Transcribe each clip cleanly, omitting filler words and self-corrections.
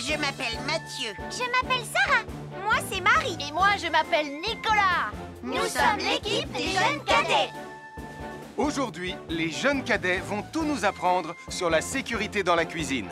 Je m'appelle Mathieu. Je m'appelle Sarah. Moi, c'est Marie. Et moi, je m'appelle Nicolas. Nous sommes l'équipe des jeunes cadets. Aujourd'hui, les jeunes cadets vont tout nous apprendre sur la sécurité dans la cuisine.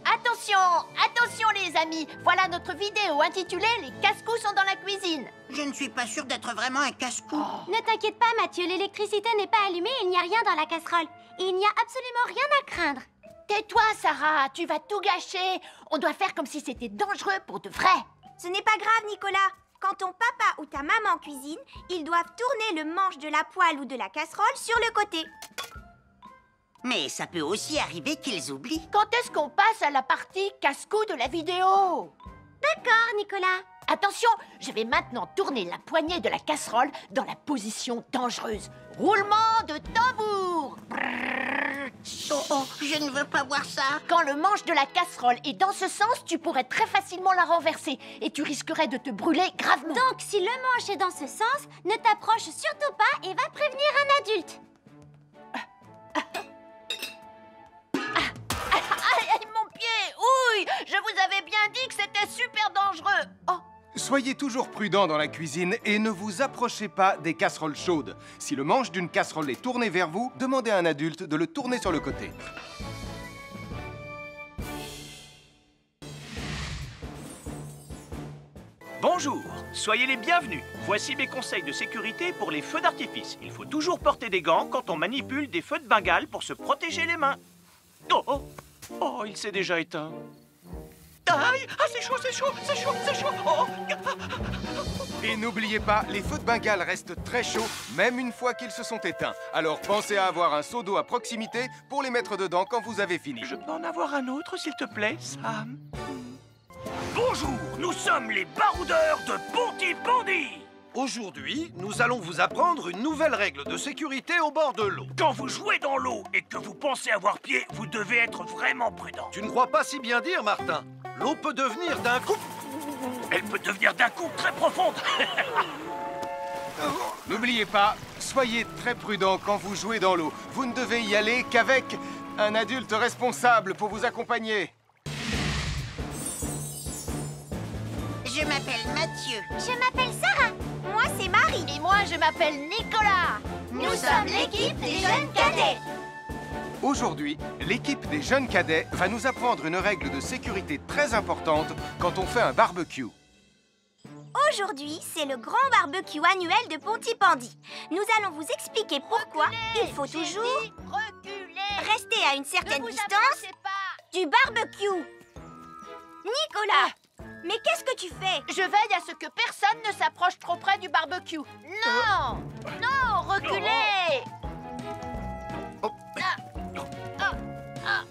Attention, attention les amis. Voilà notre vidéo intitulée « Les casse-cou sont dans la cuisine ». Je ne suis pas sûre d'être vraiment un casse-cou. Ne t'inquiète pas, Mathieu, l'électricité n'est pas allumée et il n'y a rien dans la casserole. Il n'y a absolument rien à craindre. Tais-toi, Sarah, tu vas tout gâcher. On doit faire comme si c'était dangereux pour de vrai. Ce n'est pas grave, Nicolas. Quand ton papa ou ta maman cuisine, ils doivent tourner le manche de la poêle ou de la casserole sur le côté. Mais ça peut aussi arriver qu'ils oublient. Quand est-ce qu'on passe à la partie casse-cou de la vidéo? D'accord, Nicolas. Attention, je vais maintenant tourner la poignée de la casserole dans la position dangereuse. Roulement de tambour. Oh, je ne veux pas voir ça. Quand le manche de la casserole est dans ce sens, tu pourrais très facilement la renverser et tu risquerais de te brûler gravement. Donc, si le manche est dans ce sens, ne t'approche surtout pas et va prévenir un adulte. Aïe, mon pied! Ouille! Je vous avais bien dit que c'était super dangereux! Oh! Soyez toujours prudents dans la cuisine et ne vous approchez pas des casseroles chaudes. Si le manche d'une casserole est tourné vers vous, demandez à un adulte de le tourner sur le côté. Bonjour, soyez les bienvenus. Voici mes conseils de sécurité pour les feux d'artifice. Il faut toujours porter des gants quand on manipule des feux de Bengale pour se protéger les mains. Oh, oh, oh, il s'est déjà éteint. Aïe, ah, c'est chaud, c'est chaud, c'est chaud, c'est chaud. Oh. Et n'oubliez pas, les feux de Bengale restent très chauds, même une fois qu'ils se sont éteints. Alors pensez à avoir un seau d'eau à proximité pour les mettre dedans quand vous avez fini. Je peux en avoir un autre, s'il te plaît, Sam? Bonjour, nous sommes les baroudeurs de Pontypandy. Aujourd'hui, nous allons vous apprendre une nouvelle règle de sécurité au bord de l'eau. Quand vous jouez dans l'eau et que vous pensez avoir pied, vous devez être vraiment prudent. Tu ne crois pas si bien dire, Martin? L'eau peut devenir d'un coup... Elle peut devenir d'un coup très profonde. N'oubliez pas, soyez très prudents quand vous jouez dans l'eau. Vous ne devez y aller qu'avec un adulte responsable pour vous accompagner. Je m'appelle Mathieu. Je m'appelle Sarah. Moi, c'est Marie. Et moi, je m'appelle Nicolas. Nous sommes l'équipe des jeunes cadets. Aujourd'hui, l'équipe des jeunes cadets va nous apprendre une règle de sécurité très importante quand on fait un barbecue. Aujourd'hui, c'est le grand barbecue annuel de Pontypandy. Nous allons vous expliquer pourquoi il faut toujours reculer. rester à une certaine Ne vous distance approchez pas. du barbecue. Nicolas, mais qu'est-ce que tu fais? Je veille à ce que personne ne s'approche trop près du barbecue. Non! Non, reculez!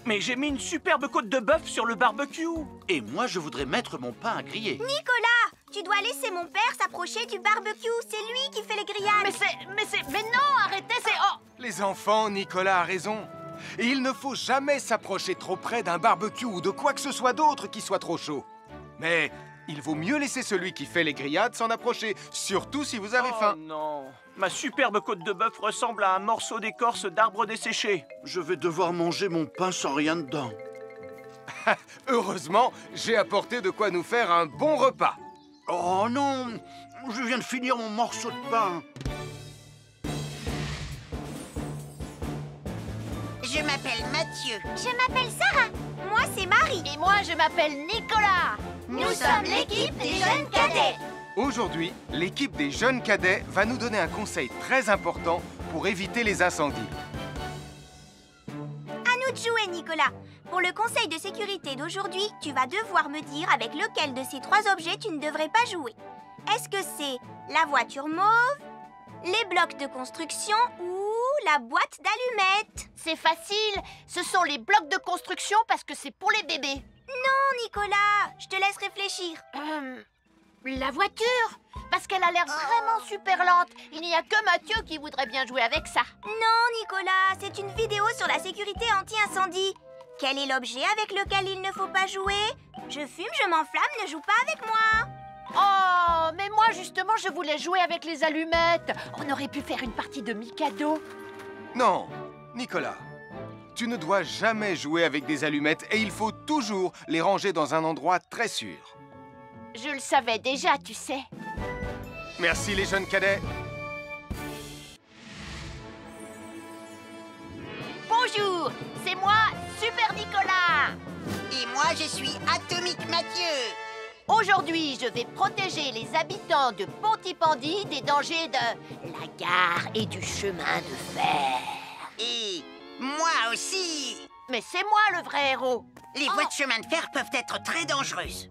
Mais j'ai mis une superbe côte de bœuf sur le barbecue. Et moi, je voudrais mettre mon pain à griller. Nicolas, tu dois laisser mon père s'approcher du barbecue. C'est lui qui fait les grillades. Mais non, arrêtez, c'est... Oh! Les enfants, Nicolas a raison. Et il ne faut jamais s'approcher trop près d'un barbecue ou de quoi que ce soit d'autre qui soit trop chaud. Mais il vaut mieux laisser celui qui fait les grillades s'en approcher, surtout si vous avez faim. Oh non, ma superbe côte de bœuf ressemble à un morceau d'écorce d'arbre desséché. Je vais devoir manger mon pain sans rien dedans. Heureusement, j'ai apporté de quoi nous faire un bon repas. Oh non, je viens de finir mon morceau de pain. Je m'appelle Mathieu. Je m'appelle Sarah. Moi, c'est Marie. Et moi, je m'appelle Nicolas. Nous sommes l'équipe des jeunes cadets. Aujourd'hui, l'équipe des jeunes cadets va nous donner un conseil très important pour éviter les incendies. À nous de jouer, Nicolas. Pour le conseil de sécurité d'aujourd'hui, tu vas devoir me dire avec lequel de ces trois objets tu ne devrais pas jouer. Est-ce que c'est la voiture mauve, les blocs de construction ou la boîte d'allumettes? C'est facile, ce sont les blocs de construction parce que c'est pour les bébés. Non, Nicolas, je te laisse réfléchir. La voiture, parce qu'elle a l'air vraiment super lente. Il n'y a que Mathieu qui voudrait bien jouer avec ça. Non, Nicolas, c'est une vidéo sur la sécurité anti-incendie. Quel est l'objet avec lequel il ne faut pas jouer? Je fume, je m'enflamme, ne joue pas avec moi. Oh, mais moi justement, je voulais jouer avec les allumettes. On aurait pu faire une partie de Mikado. Non, Nicolas, Tu ne dois jamais jouer avec des allumettes et il faut toujours les ranger dans un endroit très sûr. Je le savais déjà, tu sais. Merci les jeunes cadets. Bonjour, c'est moi, Super Nicolas. Et moi, je suis Atomique Mathieu. Aujourd'hui, je vais protéger les habitants de Pontypandy des dangers de la gare et du chemin de fer. Et moi aussi. Mais c'est moi le vrai héros. Les voies de chemin de fer peuvent être très dangereuses.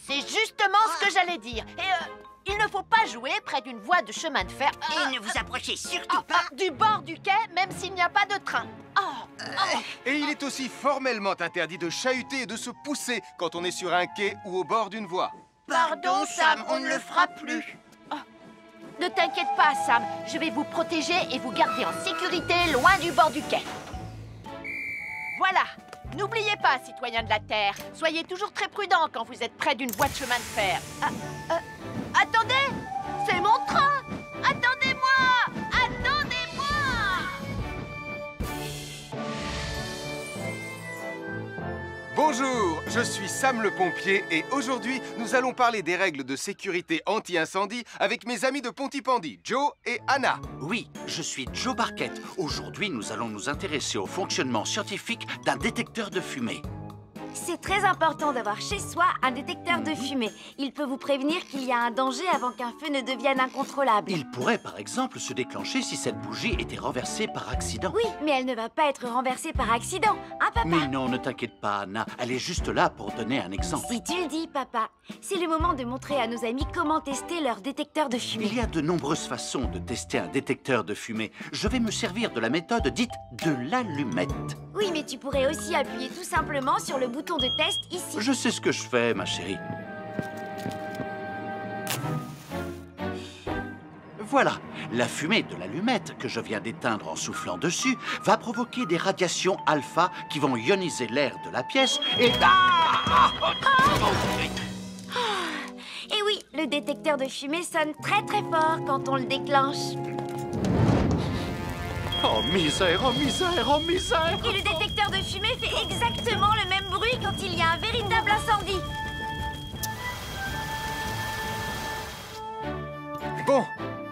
C'est justement ce que j'allais dire. Et il ne faut pas jouer près d'une voie de chemin de fer. Et ne vous approchez surtout pas. Du bord du quai, même s'il n'y a pas de train. Et il est aussi formellement interdit de chahuter et de se pousser quand on est sur un quai ou au bord d'une voie. Pardon, Sam, on ne le fera plus. Ne t'inquiète pas, Sam. Je vais vous protéger et vous garder en sécurité loin du bord du quai. Voilà. N'oubliez pas, citoyens de la Terre, soyez toujours très prudents quand vous êtes près d'une voie de chemin de fer. Attendez! C'est mon train! Attendez-moi! Attendez-moi! Bonjour, je suis Sam le pompier et aujourd'hui, nous allons parler des règles de sécurité anti-incendie avec mes amis de Pontypandy, Joe et Anna. Oui, je suis Joe Barquette. Aujourd'hui, nous allons nous intéresser au fonctionnement scientifique d'un détecteur de fumée. C'est très important d'avoir chez soi un détecteur de fumée. Il peut vous prévenir qu'il y a un danger avant qu'un feu ne devienne incontrôlable. Il pourrait, par exemple, se déclencher si cette bougie était renversée par accident. Oui, mais elle ne va pas être renversée par accident, hein, papa? Mais non, ne t'inquiète pas, Anna. Elle est juste là pour donner un exemple. Si tu le dis, papa. C'est le moment de montrer à nos amis comment tester leur détecteur de fumée. Il y a de nombreuses façons de tester un détecteur de fumée. Je vais me servir de la méthode dite de l'allumette. Oui, mais tu pourrais aussi appuyer tout simplement sur le bouton de test ici. Je sais ce que je fais, ma chérie. Voilà, la fumée de l'allumette que je viens d'éteindre en soufflant dessus va provoquer des radiations alpha qui vont ioniser l'air de la pièce et... Et oui, le détecteur de fumée sonne très très fort quand on le déclenche. Oh misère, oh misère, oh misère! Et le détecteur de fumée fait exactement le même bruit quand il y a un véritable incendie. Bon,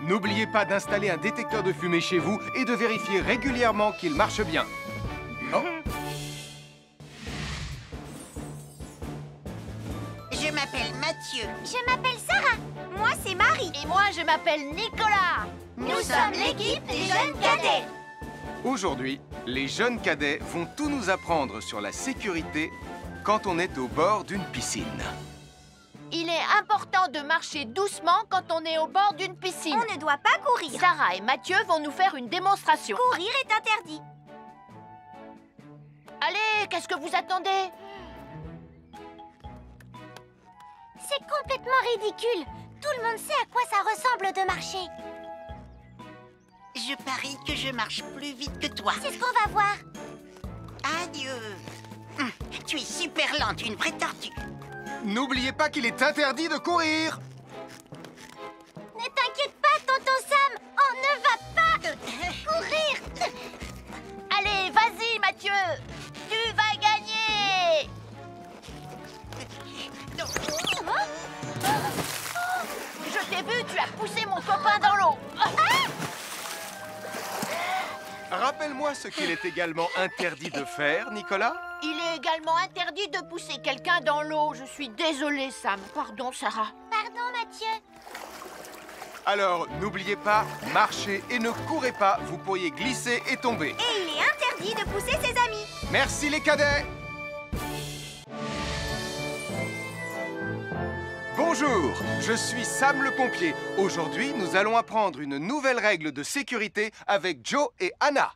n'oubliez pas d'installer un détecteur de fumée chez vous et de vérifier régulièrement qu'il marche bien. Oh. Je m'appelle Mathieu. Je m'appelle Sarah. Moi, c'est Marie. Et moi, je m'appelle Nicolas. Nous sommes l'équipe des jeunes cadets. Aujourd'hui, les jeunes cadets vont tout nous apprendre sur la sécurité quand on est au bord d'une piscine. Il est important de marcher doucement quand on est au bord d'une piscine. On ne doit pas courir. Sarah et Mathieu vont nous faire une démonstration. Courir est interdit. Allez, qu'est-ce que vous attendez? C'est complètement ridicule. Tout le monde sait à quoi ça ressemble de marcher. Je parie que je marche plus vite que toi. C'est ce qu'on va voir. Adieu. Tu es super lente, une vraie tortue. N'oubliez pas qu'il est interdit de courir. Ne t'inquiète pas, tonton Sam. On ne va pas courir. Allez, vas-y, Mathieu. Tu vas gagner. Je t'ai vu, tu as poussé mon copain dans l'eau. Rappelle-moi ce qu'il est également interdit de faire, Nicolas. Il est également interdit de pousser quelqu'un dans l'eau. Je suis désolée, Sam. Pardon, Sarah. Pardon, Mathieu. Alors, n'oubliez pas, marchez et ne courez pas, vous pourriez glisser et tomber. Et il est interdit de pousser ses amis. Merci les cadets. Bonjour, je suis Sam le pompier. Aujourd'hui, nous allons apprendre une nouvelle règle de sécurité avec Joe et Anna.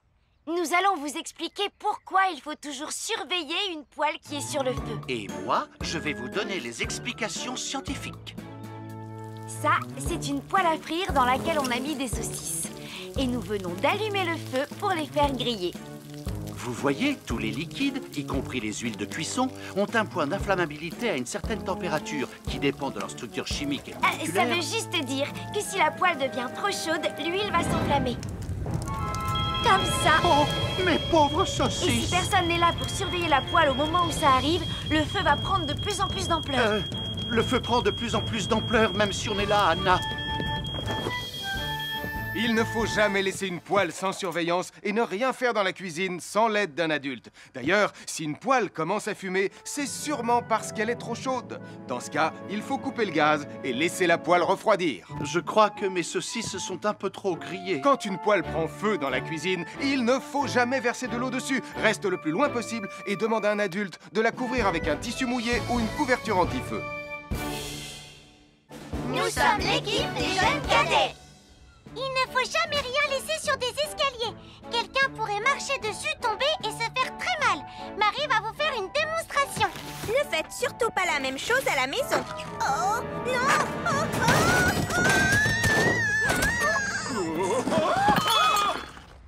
Nous allons vous expliquer pourquoi il faut toujours surveiller une poêle qui est sur le feu. Et moi, je vais vous donner les explications scientifiques. Ça, c'est une poêle à frire dans laquelle on a mis des saucisses. Et nous venons d'allumer le feu pour les faire griller. Vous voyez, tous les liquides, y compris les huiles de cuisson, ont un point d'inflammabilité à une certaine température qui dépend de leur structure chimique et Ça moléculaire. veut juste dire que si la poêle devient trop chaude, l'huile va s'enflammer. Comme ça. Oh, mes pauvres Et si saucisses! personne n'est là pour surveiller la poêle au moment où ça arrive, le feu va prendre de plus en plus d'ampleur. Le feu prend de plus en plus d'ampleur, même si on est là, Anna. Il ne faut jamais laisser une poêle sans surveillance et ne rien faire dans la cuisine sans l'aide d'un adulte. D'ailleurs, si une poêle commence à fumer, c'est sûrement parce qu'elle est trop chaude. Dans ce cas, il faut couper le gaz et laisser la poêle refroidir. Je crois que mes saucisses sont un peu trop grillées. Quand une poêle prend feu dans la cuisine, il ne faut jamais verser de l'eau dessus. Reste le plus loin possible et demande à un adulte de la couvrir avec un tissu mouillé ou une couverture anti-feu. Nous sommes l'équipe des jeunes cadets. Il ne faut jamais rien laisser sur des escaliers. Quelqu'un pourrait marcher dessus, tomber et se faire très mal. Marie va vous faire une démonstration. Ne faites surtout pas la même chose à la maison. Oh, non.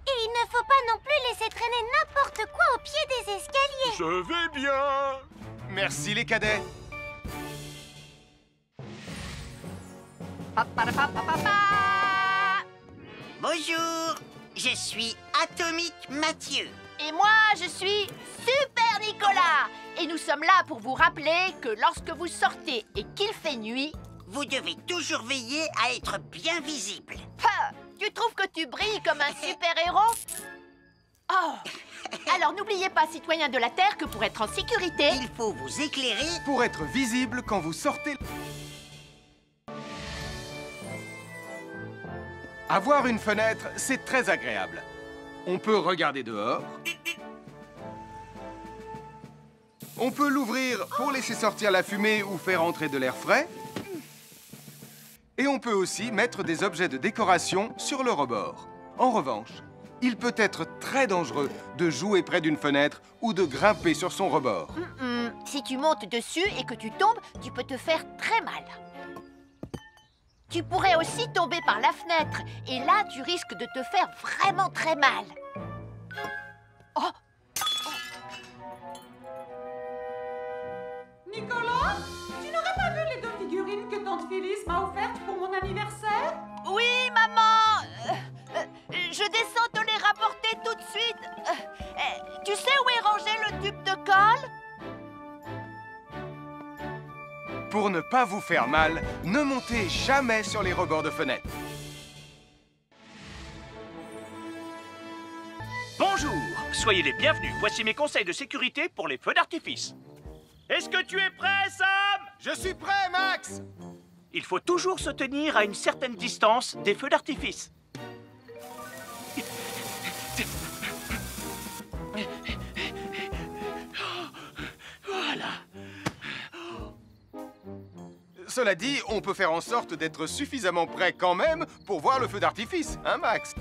Et il ne faut pas non plus laisser traîner n'importe quoi au pied des escaliers. Je vais bien. Merci les cadets. Bonjour, je suis Atomique Mathieu. Et moi, je suis Super Nicolas. Et nous sommes là pour vous rappeler que lorsque vous sortez et qu'il fait nuit... Vous devez toujours veiller à être bien visible. Ha, tu trouves que tu brilles comme un super-héros? Oh. Alors n'oubliez pas, citoyens de la Terre, que pour être en sécurité... Il faut vous éclairer. Pour être visible quand vous sortez... Avoir une fenêtre, c'est très agréable. On peut regarder dehors. On peut l'ouvrir pour laisser sortir la fumée ou faire entrer de l'air frais. Et on peut aussi mettre des objets de décoration sur le rebord. En revanche, il peut être très dangereux de jouer près d'une fenêtre ou de grimper sur son rebord. Si tu montes dessus et que tu tombes, tu peux te faire très mal. Tu pourrais aussi tomber par la fenêtre. Et là, tu risques de te faire vraiment très mal. Oh! Nicolas, tu n'aurais pas vu les 2 figurines que tante Phyllis m'a offertes pour mon anniversaire? Oui, maman! Je descends te les rapporter tout de suite. Tu sais où est rangé le tube de colle? Pour ne pas vous faire mal, ne montez jamais sur les rebords de fenêtres. Bonjour, soyez les bienvenus. Voici mes conseils de sécurité pour les feux d'artifice. Est-ce que tu es prêt, Sam? Je suis prêt, Max! Il faut toujours se tenir à une certaine distance des feux d'artifice. Voilà. Cela dit, on peut faire en sorte d'être suffisamment prêt quand même pour voir le feu d'artifice, hein, Max?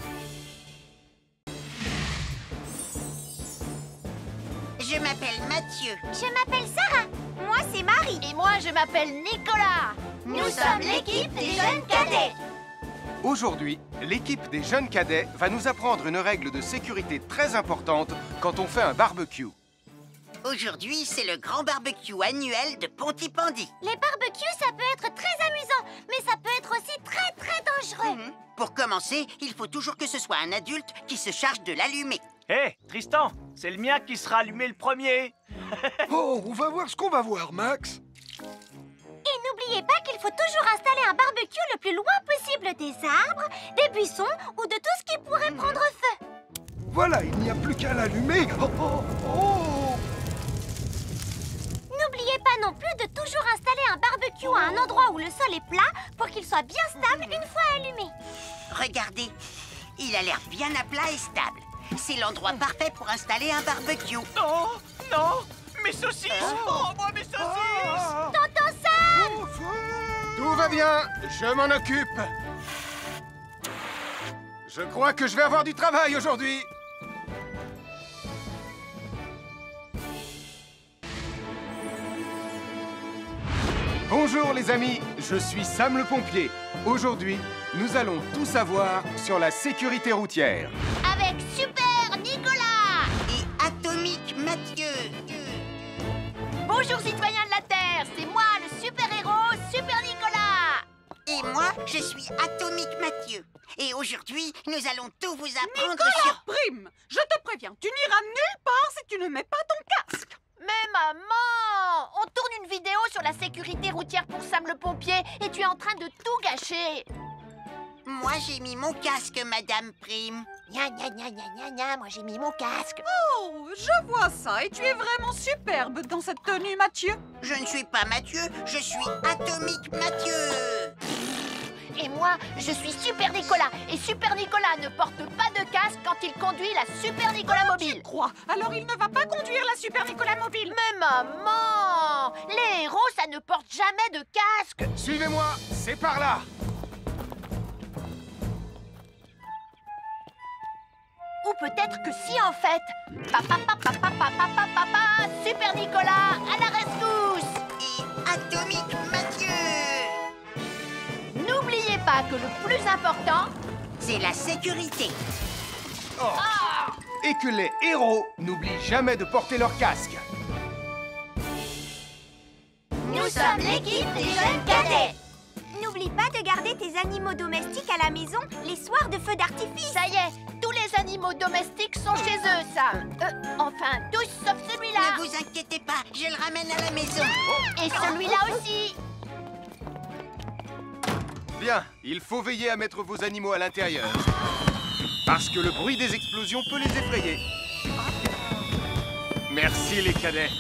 Je m'appelle Mathieu. Je m'appelle Sarah. Moi, c'est Marie. Et moi, je m'appelle Nicolas. Nous sommes l'équipe des jeunes cadets. Aujourd'hui, l'équipe des jeunes cadets va nous apprendre une règle de sécurité très importante quand on fait un barbecue. Aujourd'hui, c'est le grand barbecue annuel de Pontypandy. Les barbecues, ça peut être très amusant, mais ça peut être aussi très dangereux. Pour commencer, il faut toujours que ce soit un adulte qui se charge de l'allumer. Hé, Tristan, c'est le mien qui sera allumé le premier. Oh, on va voir ce qu'on va voir, Max. Et n'oubliez pas qu'il faut toujours installer un barbecue le plus loin possible des arbres, des buissons ou de tout ce qui pourrait prendre feu. Voilà, il n'y a plus qu'à l'allumer. Oh, oh, oh. N'oubliez pas non plus de toujours installer un barbecue à un endroit où le sol est plat pour qu'il soit bien stable une fois allumé. Regardez, il a l'air bien à plat et stable. C'est l'endroit parfait pour installer un barbecue. Non, non, mes saucisses. Oh, moi, mes saucisses. Tonton Sam! Tout va bien, je m'en occupe. Je crois que je vais avoir du travail aujourd'hui. Bonjour les amis, je suis Sam le pompier. Aujourd'hui, nous allons tout savoir sur la sécurité routière. Avec Super Nicolas! Et Atomique Mathieu. Bonjour, citoyens de la Terre. C'est moi, le super-héros Super Nicolas. Et moi, je suis Atomique Mathieu. Et aujourd'hui, Nous allons tout vous apprendre Nicolas sur... Prime, je te préviens, tu n'iras nulle part si tu ne mets pas ton casque. Mais maman, on tourne une vidéo sur la sécurité routière pour Sam le pompier et tu es en train de tout gâcher. Moi, j'ai mis mon casque, Madame Prime. Gna gna gna gna gna gna, moi j'ai mis mon casque. Oh, je vois ça et tu es vraiment superbe dans cette tenue, Mathieu. Je ne suis pas Mathieu, je suis Atomique Mathieu. Et moi, je suis Super Nicolas. Et Super Nicolas ne porte pas de casque quand il conduit la Super Nicolas mobile. Crois, alors il ne va pas conduire la Super Nicolas mobile. Mais maman, les héros, ça ne porte jamais de casque. Suivez-moi, c'est par là. Ou peut-être que si, en fait. Papa, Super Nicolas, à la rescousse. Et Atomique Mathieu. N'oubliez pas que le plus important, c'est la sécurité. Et que les héros n'oublient jamais de porter leur casque. Nous sommes l'équipe des jeunes cadets. N'oublie pas de garder tes animaux domestiques à la maison les soirs de feu d'artifice. ça y est, tous les animaux domestiques sont chez eux, Sam. Enfin, tous sauf celui-là. Ne vous inquiétez pas, je le ramène à la maison. Et celui-là aussi. Bien, il faut veiller à mettre vos animaux à l'intérieur. Parce que le bruit des explosions peut les effrayer. Merci les cadets.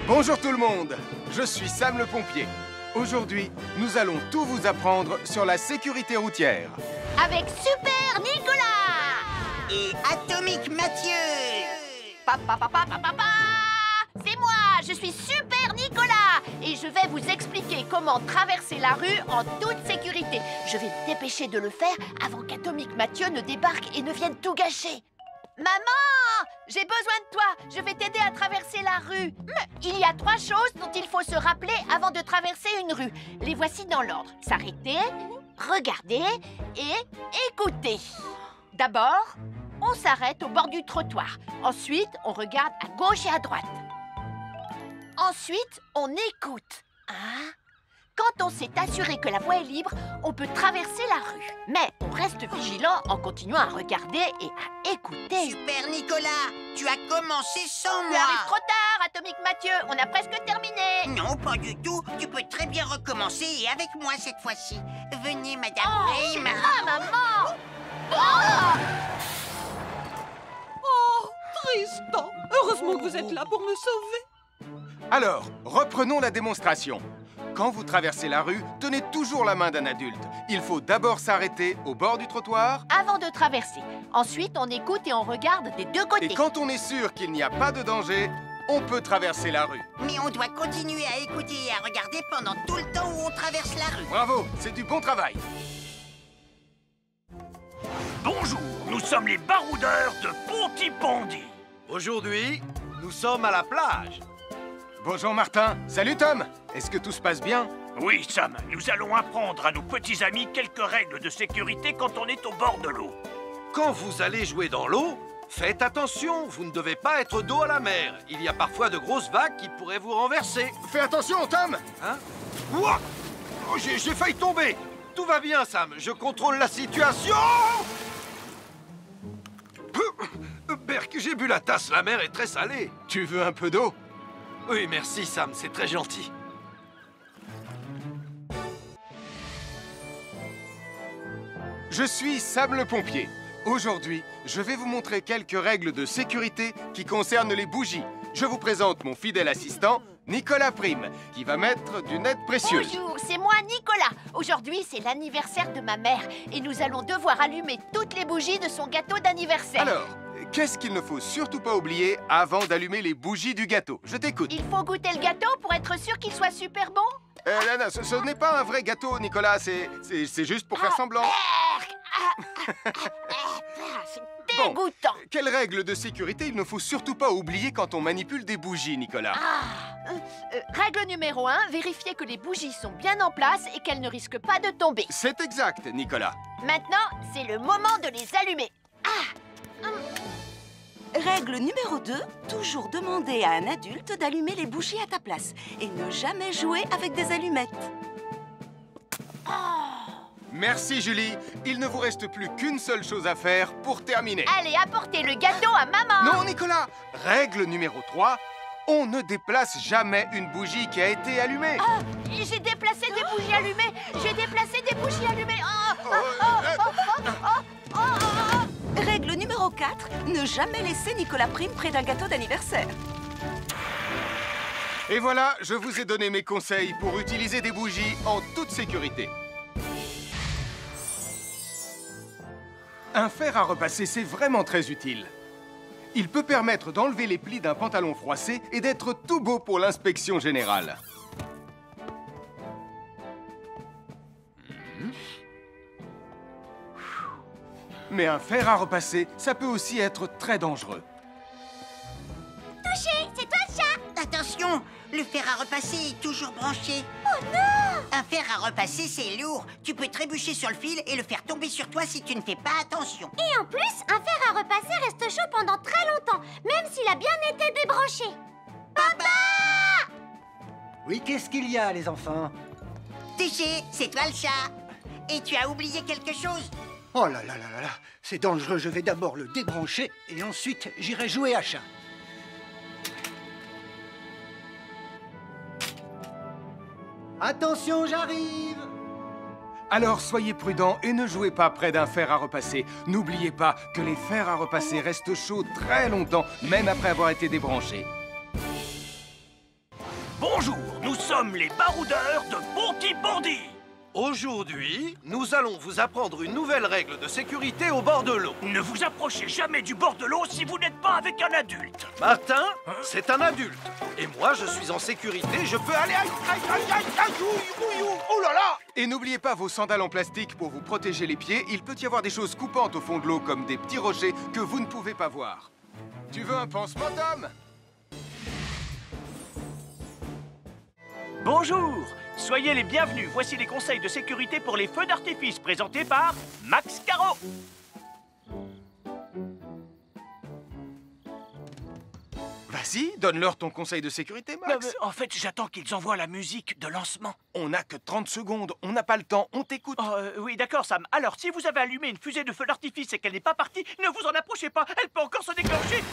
Bonjour tout le monde, je suis Sam le pompier. Aujourd'hui, nous allons tout vous apprendre sur la sécurité routière. Avec Super Nicolas. Et Atomique Mathieu. C'est moi, je suis Super Nicolas. Et je vais vous expliquer comment traverser la rue en toute sécurité. Je vais me dépêcher de le faire avant qu'Atomique Mathieu ne débarque et ne vienne tout gâcher. Maman, j'ai besoin de toi. Je vais t'aider à traverser la rue. Il y a 3 choses dont il faut se rappeler avant de traverser une rue. Les voici dans l'ordre. S'arrêter, regarder et écouter. D'abord, on s'arrête au bord du trottoir. Ensuite, on regarde à gauche et à droite. Ensuite, on écoute. Quand on s'est assuré que la voie est libre, on peut traverser la rue. Mais on reste vigilant en continuant à regarder et à écouter. Super Nicolas, tu as commencé sans Tu moi. arrives trop tard, Atomique Mathieu. On a presque terminé. Non, pas du tout. Tu peux très bien recommencer et avec moi cette fois-ci. Venez, Madame Prime. Maman. Oh, Tristan, heureusement que vous êtes là pour me sauver. Alors, reprenons la démonstration. Quand vous traversez la rue, tenez toujours la main d'un adulte. Il faut d'abord s'arrêter au bord du trottoir. Avant de traverser. Ensuite, on écoute et on regarde des deux côtés. Et quand on est sûr qu'il n'y a pas de danger, on peut traverser la rue. Mais on doit continuer à écouter et à regarder pendant tout le temps où on traverse la rue. Bravo, c'est du bon travail. Bonjour, nous sommes les baroudeurs de Pontypandy. Aujourd'hui, nous sommes à la plage. Bonjour Martin. Salut Tom. Est-ce que tout se passe bien? Oui, Sam, nous allons apprendre à nos petits amis quelques règles de sécurité quand on est au bord de l'eau. Quand vous allez jouer dans l'eau, faites attention, vous ne devez pas être dos à la mer. Il y a parfois de grosses vagues qui pourraient vous renverser. Fais attention, Tom. Hein? Ouah! Oh, j'ai failli tomber. Tout va bien, Sam, je contrôle la situation. Berk, j'ai bu la tasse, la mer est très salée. Tu veux un peu d'eau? Oui, merci, Sam, c'est très gentil. Je suis Sam le pompier. Aujourd'hui, je vais vous montrer quelques règles de sécurité qui concernent les bougies. Je vous présente mon fidèle assistant, Nicolas Prime, qui va mettre d'une aide précieuse. Bonjour, c'est moi Nicolas. Aujourd'hui, c'est l'anniversaire de ma mère et nous allons devoir allumer toutes les bougies de son gâteau d'anniversaire. Alors, qu'est-ce qu'il ne faut surtout pas oublier avant d'allumer les bougies du gâteau? Je t'écoute. Il faut goûter le gâteau pour être sûr qu'il soit super bon. Non, ce n'est pas un vrai gâteau, Nicolas. C'est juste pour faire semblant. C'est dégoûtant. Quelles règles de sécurité il ne faut surtout pas oublier quand on manipule des bougies, Nicolas? Règle numéro 1, vérifier que les bougies sont bien en place et qu'elles ne risquent pas de tomber. C'est exact, Nicolas. Maintenant, c'est le moment de les allumer. Règle numéro 2, toujours demander à un adulte d'allumer les bougies à ta place et ne jamais jouer avec des allumettes. Merci Julie. Il ne vous reste plus qu'une seule chose à faire pour terminer. Allez, apportez le gâteau à maman. Non, Nicolas. Règle numéro 3. On ne déplace jamais une bougie qui a été allumée. Ah, j'ai déplacé des bougies allumées. J'ai déplacé des bougies allumées. Règle numéro 4, ne jamais laisser Nicolas Prime près d'un gâteau d'anniversaire. Et voilà, je vous ai donné mes conseils pour utiliser des bougies en toute sécurité. Un fer à repasser, c'est vraiment très utile. Il peut permettre d'enlever les plis d'un pantalon froissé et d'être tout beau pour l'inspection générale. Mais un fer à repasser, ça peut aussi être très dangereux. Touché, c'est toi le chat. Attention, le fer à repasser est toujours branché. Oh non! Un fer à repasser, c'est lourd. Tu peux trébucher sur le fil et le faire tomber sur toi si tu ne fais pas attention. Et en plus, un fer à repasser reste chaud pendant très longtemps, même s'il a bien été débranché. Papa! Oui, qu'est-ce qu'il y a, les enfants? Touché, c'est toi le chat. Et tu as oublié quelque chose? Oh là là là là là, c'est dangereux, je vais d'abord le débrancher et ensuite j'irai jouer à chat. Attention, j'arrive! Alors soyez prudents et ne jouez pas près d'un fer à repasser. N'oubliez pas que les fers à repasser restent chauds très longtemps, même après avoir été débranchés. Bonjour, nous sommes les baroudeurs de Bonty-Bondy. Aujourd'hui, nous allons vous apprendre une nouvelle règle de sécurité au bord de l'eau. Ne vous approchez jamais du bord de l'eau si vous n'êtes pas avec un adulte. Martin, c'est un adulte. Et moi, je suis en sécurité, je peux aller... Oh là là! Et n'oubliez pas vos sandales en plastique pour vous protéger les pieds. Il peut y avoir des choses coupantes au fond de l'eau, comme des petits rochers que vous ne pouvez pas voir. Tu veux un pansement, Tom? Bonjour, soyez les bienvenus. Voici les conseils de sécurité pour les feux d'artifice présentés par Max Caro. Vas-y, donne-leur ton conseil de sécurité, Max. En fait, j'attends qu'ils envoient la musique de lancement. On n'a que 30 secondes, on n'a pas le temps, on t'écoute. Oui, d'accord, Sam. Alors, si vous avez allumé une fusée de feu d'artifice et qu'elle n'est pas partie, ne vous en approchez pas. Elle peut encore se déclencher.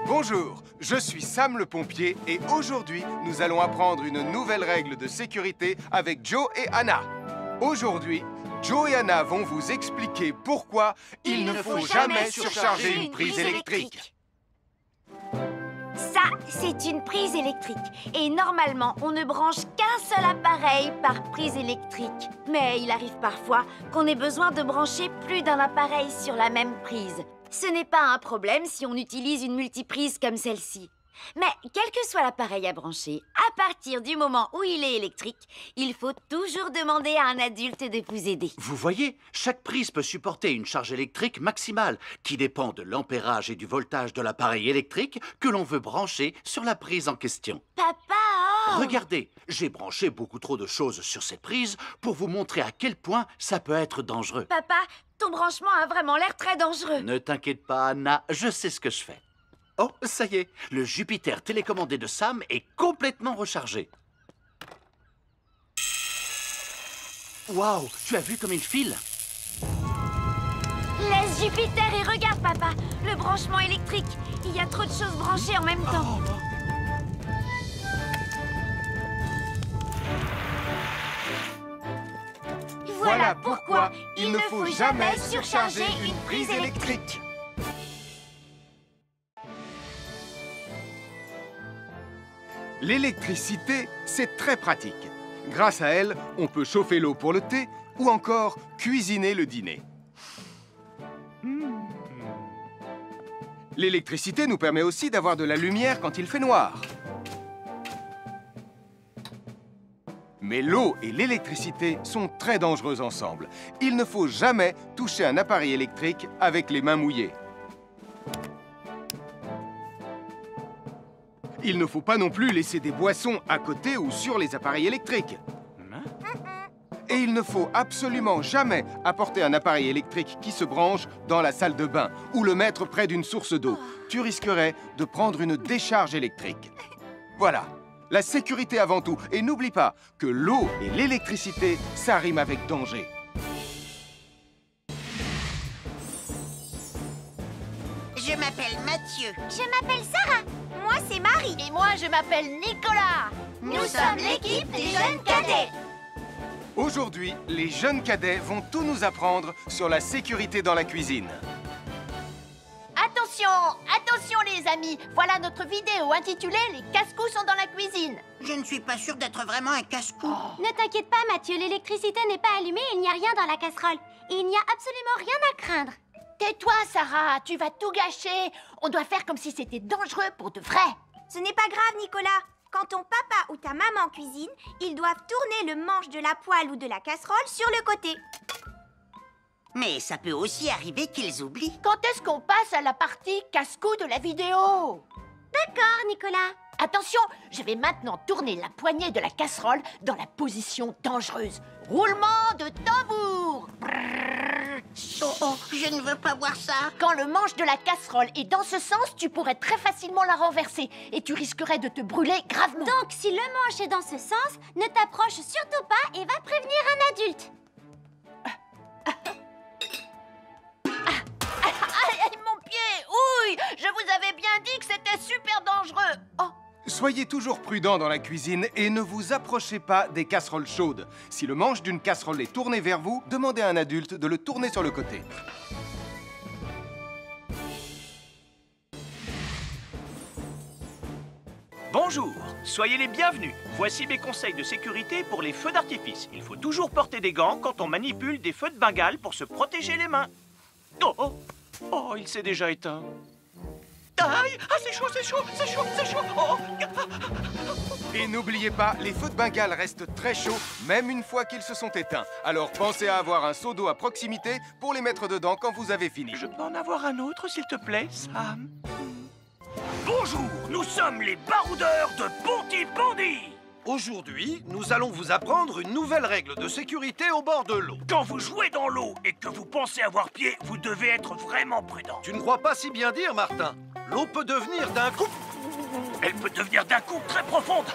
Bonjour, je suis Sam le pompier et aujourd'hui, nous allons apprendre une nouvelle règle de sécurité avec Joe et Anna. Aujourd'hui, Joe et Anna vont vous expliquer pourquoi il ne faut jamais surcharger une prise électrique. Ça, c'est une prise électrique. Et normalement, on ne branche qu'un seul appareil par prise électrique. Mais il arrive parfois qu'on ait besoin de brancher plus d'un appareil sur la même prise. Ce n'est pas un problème si on utilise une multiprise comme celle-ci. Mais quel que soit l'appareil à brancher, à partir du moment où il est électrique, il faut toujours demander à un adulte de vous aider. Vous voyez, chaque prise peut supporter une charge électrique maximale qui dépend de l'ampérage et du voltage de l'appareil électrique que l'on veut brancher sur la prise en question. Papa, oh! Regardez, j'ai branché beaucoup trop de choses sur cette prise pour vous montrer à quel point ça peut être dangereux. Papa, ton branchement a vraiment l'air très dangereux. Ne t'inquiète pas, Anna, je sais ce que je fais. Oh, ça y est, le Jupiter télécommandé de Sam est complètement rechargé. Waouh, tu as vu comme il file? Laisse Jupiter et regarde, papa, le branchement électrique. Il y a trop de choses branchées en même temps. Voilà pourquoi il ne faut jamais surcharger une prise électrique. L'électricité, c'est très pratique. Grâce à elle, on peut chauffer l'eau pour le thé ou encore cuisiner le dîner. L'électricité nous permet aussi d'avoir de la lumière quand il fait noir. Mais l'eau et l'électricité sont très dangereuses ensemble. Il ne faut jamais toucher un appareil électrique avec les mains mouillées. Il ne faut pas non plus laisser des boissons à côté ou sur les appareils électriques. Et il ne faut absolument jamais apporter un appareil électrique qui se branche dans la salle de bain ou le mettre près d'une source d'eau. Tu risquerais de prendre une décharge électrique. Voilà, la sécurité avant tout. Et n'oublie pas que l'eau et l'électricité, ça rime avec danger. Je m'appelle Mathieu. Je m'appelle Sarah. Moi, c'est Marie. Et moi, je m'appelle Nicolas. Nous sommes l'équipe des jeunes cadets. Aujourd'hui, les jeunes cadets vont tout nous apprendre sur la sécurité dans la cuisine. Attention, attention les amis. Voilà notre vidéo intitulée « Les casse-cou sont dans la cuisine ». Je ne suis pas sûre d'être vraiment un casse-cou. Ne t'inquiète pas, Mathieu, l'électricité n'est pas allumée et il n'y a rien dans la casserole. Et il n'y a absolument rien à craindre. Tais-toi, Sarah, tu vas tout gâcher. On doit faire comme si c'était dangereux pour de vrai. Ce n'est pas grave, Nicolas. Quand ton papa ou ta maman cuisine, ils doivent tourner le manche de la poêle ou de la casserole sur le côté. Mais ça peut aussi arriver qu'ils oublient. Quand est-ce qu'on passe à la partie casse-cou de la vidéo? D'accord, Nicolas. Attention, je vais maintenant tourner la poignée de la casserole dans la position dangereuse. Roulement de tambour. Oh, je ne veux pas voir ça. Quand le manche de la casserole est dans ce sens, tu pourrais très facilement la renverser et tu risquerais de te brûler gravement. Donc, si le manche est dans ce sens, ne t'approche surtout pas et va prévenir un adulte. Aïe, mon pied! Ouille! Je vous avais bien dit que c'était super dangereux. Oh! Soyez toujours prudents dans la cuisine et ne vous approchez pas des casseroles chaudes. Si le manche d'une casserole est tourné vers vous, demandez à un adulte de le tourner sur le côté. Bonjour, soyez les bienvenus. Voici mes conseils de sécurité pour les feux d'artifice. Il faut toujours porter des gants quand on manipule des feux de Bengale pour se protéger les mains. Oh, oh, oh, il s'est déjà éteint. Aïe, ah, c'est chaud, c'est chaud, c'est chaud, c'est chaud. Oh. Et n'oubliez pas, les feux de Bengale restent très chauds, même une fois qu'ils se sont éteints. Alors pensez à avoir un seau d'eau à proximité pour les mettre dedans quand vous avez fini. Je peux en avoir un autre, s'il te plaît, Sam? Bonjour, nous sommes les baroudeurs de Pontypandy. Aujourd'hui, nous allons vous apprendre une nouvelle règle de sécurité au bord de l'eau. Quand vous jouez dans l'eau et que vous pensez avoir pied, vous devez être vraiment prudent. Tu ne crois pas si bien dire, Martin? L'eau peut devenir d'un coup... Elle peut devenir d'un coup très profonde.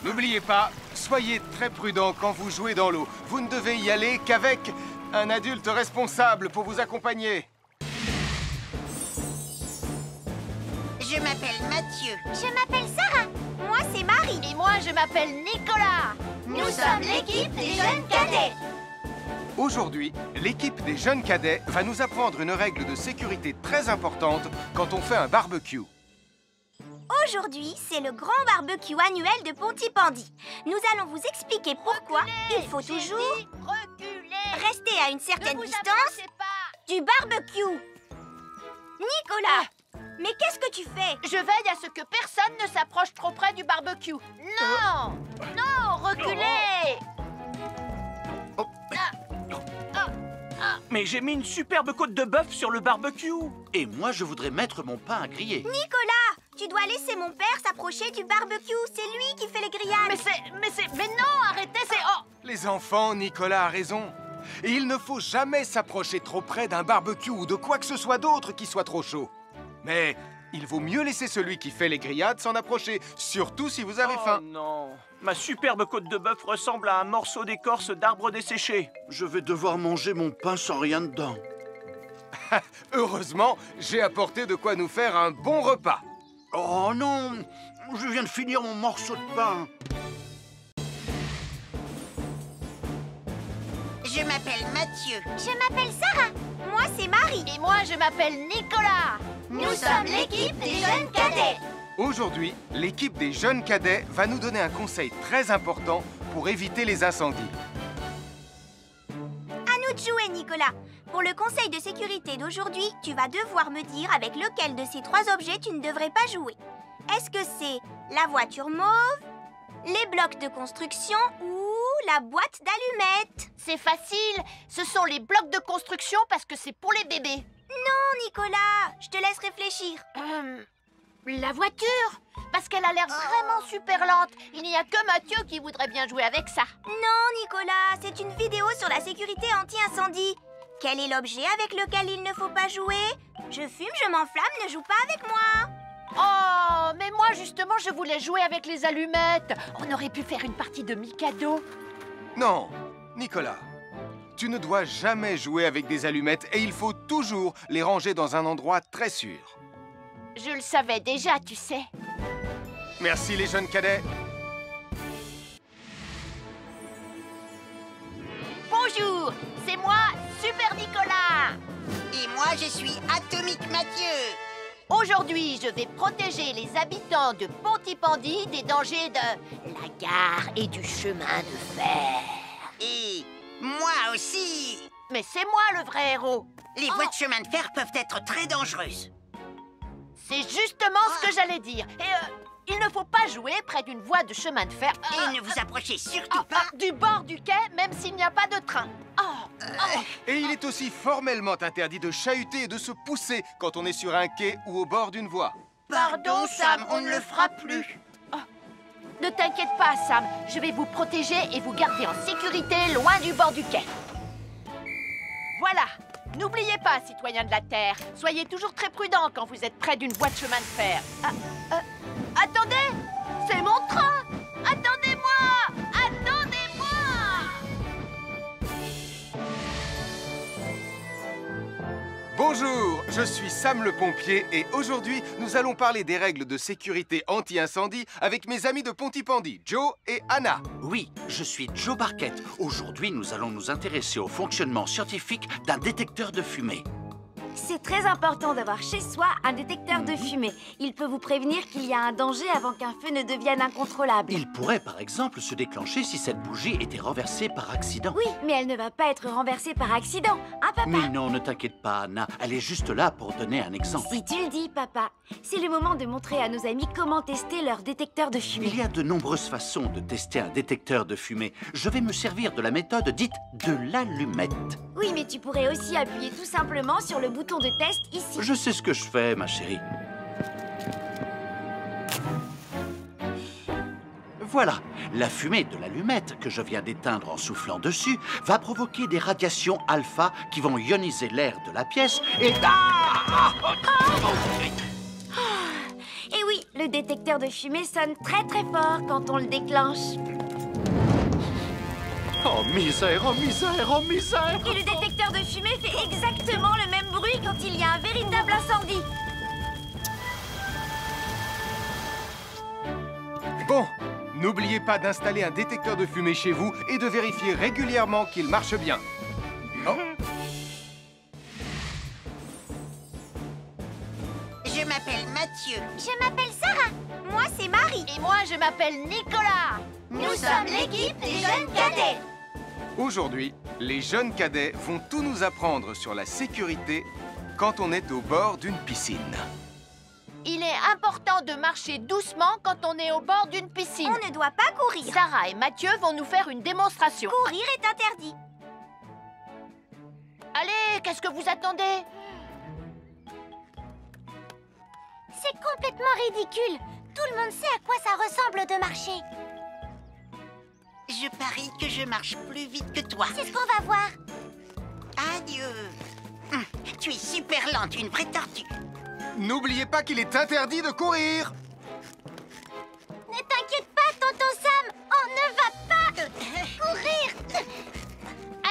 N'oubliez pas, soyez très prudents quand vous jouez dans l'eau. Vous ne devez y aller qu'avec un adulte responsable pour vous accompagner. Je m'appelle Mathieu. Je m'appelle Sarah. Moi, c'est Marie. Et moi, je m'appelle Nicolas. Nous sommes l'équipe des jeunes cadets. Aujourd'hui, l'équipe des jeunes cadets va nous apprendre une règle de sécurité très importante quand on fait un barbecue. Aujourd'hui, c'est le grand barbecue annuel de Pontypandy. Nous allons vous expliquer pourquoi il faut toujours rester à une certaine distance du barbecue. Nicolas, mais qu'est-ce que tu fais? Je veille à ce que personne ne s'approche trop près du barbecue. Non! Non, reculez! Mais j'ai mis une superbe côte de bœuf sur le barbecue. Et moi, je voudrais mettre mon pain à griller. Nicolas, tu dois laisser mon père s'approcher du barbecue. C'est lui qui fait les grillades. Mais non, arrêtez, c'est... Oh! Les enfants, Nicolas a raison. Et il ne faut jamais s'approcher trop près d'un barbecue ou de quoi que ce soit d'autre qui soit trop chaud. Mais il vaut mieux laisser celui qui fait les grillades s'en approcher, surtout si vous avez faim. Oh non, ma superbe côte de bœuf ressemble à un morceau d'écorce d'arbre desséché. Je vais devoir manger mon pain sans rien dedans. Heureusement, j'ai apporté de quoi nous faire un bon repas. Oh non, je viens de finir mon morceau de pain. Je m'appelle Mathieu. Je m'appelle Sarah. Moi, c'est Marie. Et moi, je m'appelle Nicolas. Nous sommes l'équipe des jeunes cadets. Aujourd'hui, l'équipe des jeunes cadets va nous donner un conseil très important pour éviter les incendies. À nous de jouer, Nicolas. Pour le conseil de sécurité d'aujourd'hui, tu vas devoir me dire avec lequel de ces trois objets tu ne devrais pas jouer. Est-ce que c'est la voiture mauve, les blocs de construction ou la boîte d'allumettes? C'est facile, ce sont les blocs de construction parce que c'est pour les bébés. Non, Nicolas, je te laisse réfléchir. La voiture, parce qu'elle a l'air vraiment super lente. Il n'y a que Mathieu qui voudrait bien jouer avec ça. Non, Nicolas, c'est une vidéo sur la sécurité anti-incendie. Quel est l'objet avec lequel il ne faut pas jouer? Je fume, je m'enflamme, ne joue pas avec moi. Oh, mais moi, justement, je voulais jouer avec les allumettes. On aurait pu faire une partie de Mikado. Non, Nicolas. Tu ne dois jamais jouer avec des allumettes et il faut toujours les ranger dans un endroit très sûr. Je le savais déjà, tu sais. Merci les jeunes cadets. Bonjour, c'est moi, Super Nicolas. Et moi, je suis Atomique Mathieu. Aujourd'hui, je vais protéger les habitants de Pontypandy des dangers de la gare et du chemin de fer. Et moi aussi. Mais c'est moi le vrai héros. Les voies de chemin de fer peuvent être très dangereuses. C'est justement ce que j'allais dire. Et il ne faut pas jouer près d'une voie de chemin de fer. Et ne vous approchez surtout pas du bord du quai, même s'il n'y a pas de train. Et il est aussi formellement interdit de chahuter et de se pousser quand on est sur un quai ou au bord d'une voie. Pardon, Sam, on ne le fera plus. Ne t'inquiète pas, Sam. Je vais vous protéger et vous garder en sécurité loin du bord du quai. Voilà. N'oubliez pas, citoyens de la Terre, soyez toujours très prudents quand vous êtes près d'une voie de chemin de fer. Attendez! C'est mon train! Attendez-moi! Attendez-moi! Bonjour, je suis Sam le pompier et aujourd'hui, nous allons parler des règles de sécurité anti-incendie avec mes amis de Pontypandy, Joe et Anna. Oui, je suis Joe Barquette. Aujourd'hui, nous allons nous intéresser au fonctionnement scientifique d'un détecteur de fumée. C'est très important d'avoir chez soi un détecteur de fumée. Il peut vous prévenir qu'il y a un danger avant qu'un feu ne devienne incontrôlable. Il pourrait, par exemple, se déclencher si cette bougie était renversée par accident. Oui, mais elle ne va pas être renversée par accident, hein, papa? Mais non, ne t'inquiète pas, Anna. Elle est juste là pour donner un exemple. Si tu le dis, papa. C'est le moment de montrer à nos amis comment tester leur détecteur de fumée. Il y a de nombreuses façons de tester un détecteur de fumée. Je vais me servir de la méthode dite de l'allumette. Oui, mais tu pourrais aussi appuyer tout simplement sur le bouton de test ici. Je sais ce que je fais, ma chérie. Voilà, la fumée de l'allumette que je viens d'éteindre en soufflant dessus va provoquer des radiations alpha qui vont ioniser l'air de la pièce et... Et oui, le détecteur de fumée sonne très très fort quand on le déclenche. Oh misère, oh misère, oh misère! Et le détecteur de fumée fait exactement le même bruit quand il y a un véritable incendie. Bon, n'oubliez pas d'installer un détecteur de fumée chez vous et de vérifier régulièrement qu'il marche bien. Oh. Je m'appelle Mathieu. Je m'appelle Sarah. Moi, c'est Marie. Et moi, je m'appelle Nicolas. Nous sommes l'équipe des jeunes cadets. Aujourd'hui, les jeunes cadets vont tout nous apprendre sur la sécurité quand on est au bord d'une piscine. Il est important de marcher doucement quand on est au bord d'une piscine. On ne doit pas courir. Sarah et Mathieu vont nous faire une démonstration. Courir est interdit. Allez, qu'est-ce que vous attendez? C'est complètement ridicule. Tout le monde sait à quoi ça ressemble de marcher. Je parie que je marche plus vite que toi. C'est ce qu'on va voir. Adieu. Tu es super lente, une vraie tortue. N'oubliez pas qu'il est interdit de courir. Ne t'inquiète pas, tonton Sam. On ne va pas courir.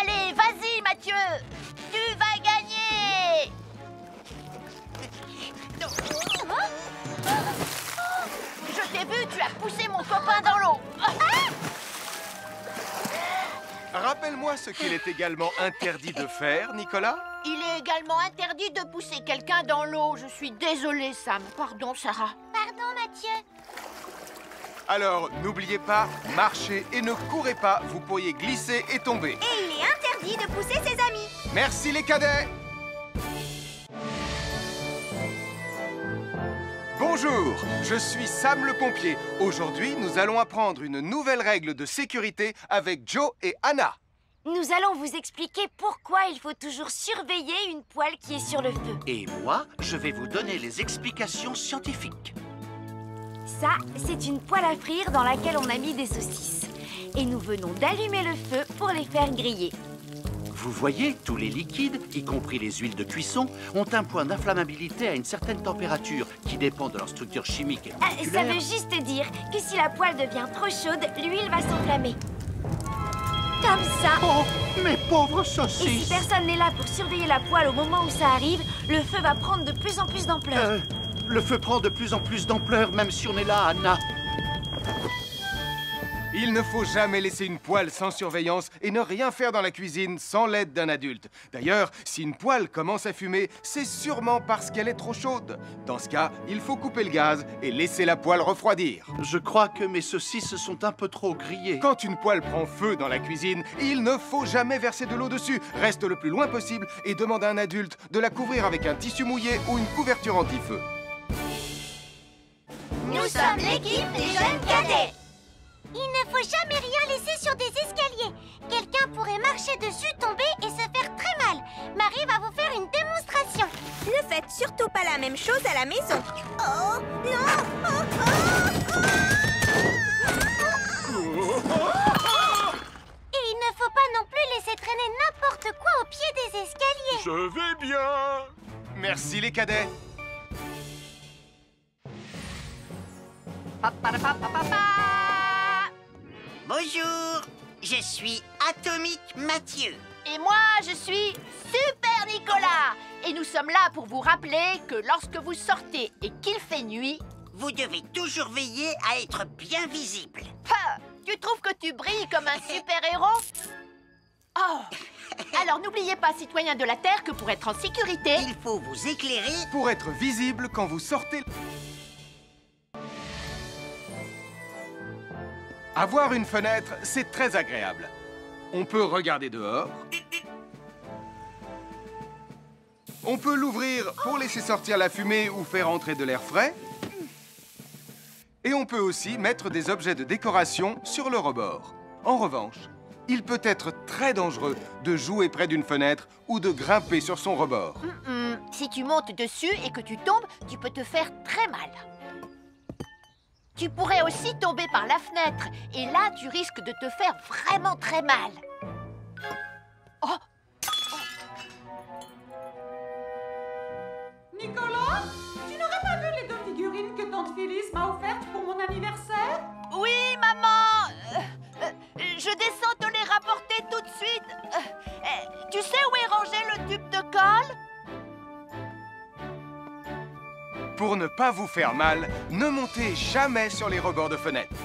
Allez, vas-y, Mathieu. Tu vas gagner. Je t'ai vu, tu as poussé mon copain dans l'eau. Rappelle-moi ce qu'il est également interdit de faire, Nicolas. Il est également interdit de pousser quelqu'un dans l'eau. Je suis désolée, Sam. Pardon, Sarah. Pardon, Mathieu. Alors, n'oubliez pas, marchez et ne courez pas. Vous pourriez glisser et tomber. Et il est interdit de pousser ses amis. Merci les cadets. Bonjour, je suis Sam le pompier. Aujourd'hui, nous allons apprendre une nouvelle règle de sécurité avec Joe et Anna. Nous allons vous expliquer pourquoi il faut toujours surveiller une poêle qui est sur le feu. Et moi, je vais vous donner les explications scientifiques. Ça, c'est une poêle à frire dans laquelle on a mis des saucisses. Et nous venons d'allumer le feu pour les faire griller. Vous voyez, tous les liquides, y compris les huiles de cuisson, ont un point d'inflammabilité à une certaine température qui dépend de leur structure chimique et moléculaire. Ça veut juste dire que si la poêle devient trop chaude, l'huile va s'enflammer. Comme ça. Oh, mes pauvres Et si saucisses! personne n'est là pour surveiller la poêle au moment où ça arrive, le feu va prendre de plus en plus d'ampleur. Le feu prend de plus en plus d'ampleur, même si on est là, Anna. Il ne faut jamais laisser une poêle sans surveillance et ne rien faire dans la cuisine sans l'aide d'un adulte. D'ailleurs, si une poêle commence à fumer, c'est sûrement parce qu'elle est trop chaude. Dans ce cas, il faut couper le gaz et laisser la poêle refroidir. Je crois que mes saucisses sont un peu trop grillées. Quand une poêle prend feu dans la cuisine, il ne faut jamais verser de l'eau dessus. Reste le plus loin possible et demande à un adulte de la couvrir avec un tissu mouillé ou une couverture anti-feu. Nous sommes l'équipe des jeunes cadets. Il ne faut jamais rien laisser sur des escaliers. Quelqu'un pourrait marcher dessus, tomber et se faire très mal. Marie va vous faire une démonstration. Ne faites surtout pas la même chose à la maison. Oh, non! Et il ne faut pas non plus laisser traîner n'importe quoi au pied des escaliers. Je vais bien. Merci les cadets. Bonjour, je suis Atomique Mathieu. Et moi, je suis Super Nicolas. Et nous sommes là pour vous rappeler que lorsque vous sortez et qu'il fait nuit... Vous devez toujours veiller à être bien visible. Ah, tu trouves que tu brilles comme un super-héros? Oh! Alors n'oubliez pas, citoyens de la Terre, que pour être en sécurité... Il faut vous éclairer pour être visible quand vous sortez. Avoir une fenêtre, c'est très agréable. On peut regarder dehors. On peut l'ouvrir pour laisser sortir la fumée ou faire entrer de l'air frais. Et on peut aussi mettre des objets de décoration sur le rebord. En revanche, il peut être très dangereux de jouer près d'une fenêtre ou de grimper sur son rebord. Si tu montes dessus et que tu tombes, tu peux te faire très mal. Tu pourrais aussi tomber par la fenêtre. Et là, tu risques de te faire vraiment très mal. Oh! Nicolas, tu n'aurais pas vu les 2 figurines que tante Phyllis m'a offertes pour mon anniversaire? Oui, maman! Je descends te les rapporter tout de suite. Tu sais où est rangé le tube de colle? Pour ne pas vous faire mal, ne montez jamais sur les rebords de fenêtres.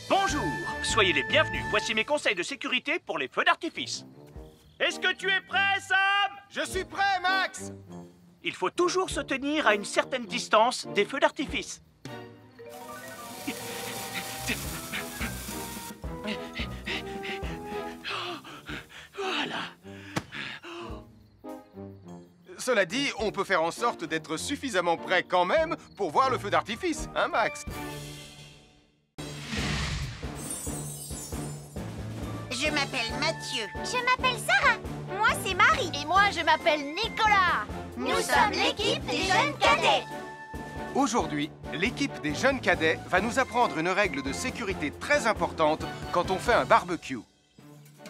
Bonjour, soyez les bienvenus. Voici mes conseils de sécurité pour les feux d'artifice. Est-ce que tu es prêt, Sam? Je suis prêt, Max! Il faut toujours se tenir à une certaine distance des feux d'artifice. Voilà. Cela dit, on peut faire en sorte d'être suffisamment près quand même pour voir le feu d'artifice, hein, Max? Je m'appelle Mathieu. Je m'appelle Sarah. Moi, c'est Marie. Et moi, je m'appelle Nicolas. Nous sommes l'équipe des jeunes cadets. Aujourd'hui, l'équipe des jeunes cadets va nous apprendre une règle de sécurité très importante quand on fait un barbecue.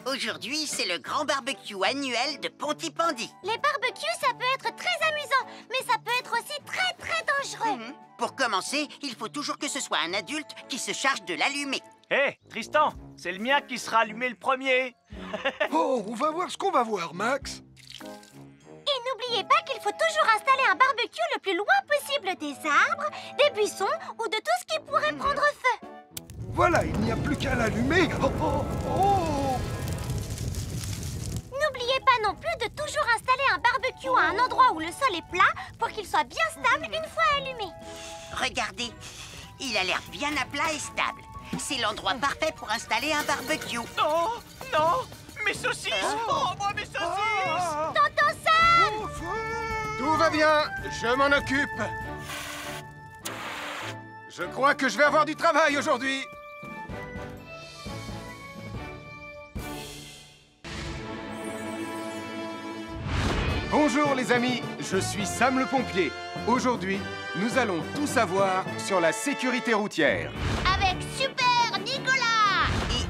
Aujourd'hui, c'est le grand barbecue annuel de Pontypandy. Les barbecues, ça peut être très amusant, mais ça peut être aussi très, très dangereux. Pour commencer, il faut toujours que ce soit un adulte qui se charge de l'allumer. Hé, Tristan, c'est le mien qui sera allumé le premier. Oh, on va voir ce qu'on va voir, Max. Et n'oubliez pas qu'il faut toujours installer un barbecue le plus loin possible des arbres, des buissons ou de tout ce qui pourrait prendre feu. Voilà, il n'y a plus qu'à l'allumer. Oh, oh, oh. N'oubliez pas non plus de toujours installer un barbecue à un endroit où le sol est plat pour qu'il soit bien stable une fois allumé. Regardez, il a l'air bien à plat et stable. C'est l'endroit parfait pour installer un barbecue. Non, non, mes saucisses! Oh, moi, mes saucisses! Tonton Sam! Tout va bien, je m'en occupe. Je crois que je vais avoir du travail aujourd'hui. Bonjour les amis, je suis Sam le pompier. Aujourd'hui, nous allons tout savoir sur la sécurité routière. Avec Super Nicolas! Et